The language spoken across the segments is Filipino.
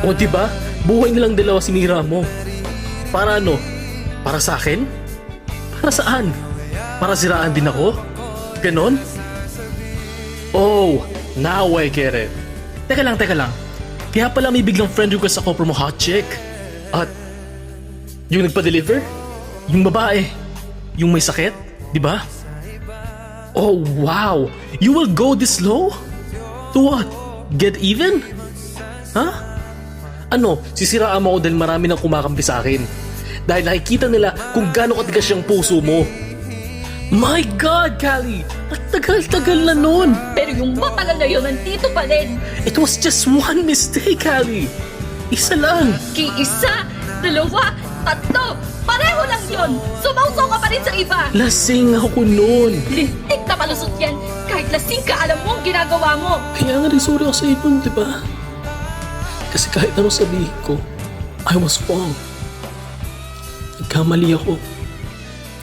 O diba, buhay nilang dalawa sinira mo. Para ano? Para sa akin? Para saan? Para siraan din ako? Ganon? Oh, now I get it. Teka lang. Kaya pala may biglang friend request ako from a hot chick. At yung nagpa-deliver? Yung babae? Yung may sakit? Diba? Oh, wow! You will go this low? To what? Get even? Ha? Ano, sisiraan mo ako dahil marami nang kumakampi sa akin. Dahil nakikita nila kung gaano katigas yung puso mo. My God, Callie! At tagal-tagal na nun! Pero yung matagal na yun, nandito pa rin. It was just one mistake, Callie! Isa lang! Isa, dalawa, tatlo, pareho lang yun. Sumausaw ka pa rin sa iba. Lasing ako nun! Lintik na palusot yan. Kahit lasing ka, alam mo ang ginagawa mo. Kaya nga rin sorry ako sa inyo, di ba? Kasi kahit ano sabihin ko, I was wrong. Nagkamali ako.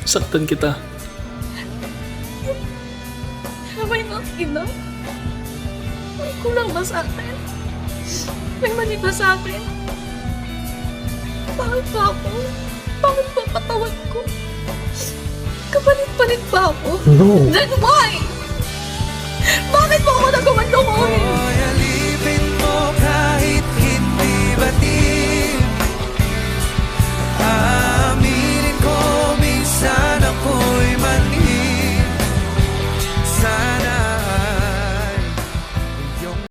Saktan kita. May ina? May kulang ba sa akin? May mali ba sa akin? Bakit ba ako? Bakit ba katawan ko? Kapalit-palit ba ako? No. Then why? Bakit mo ako nagawa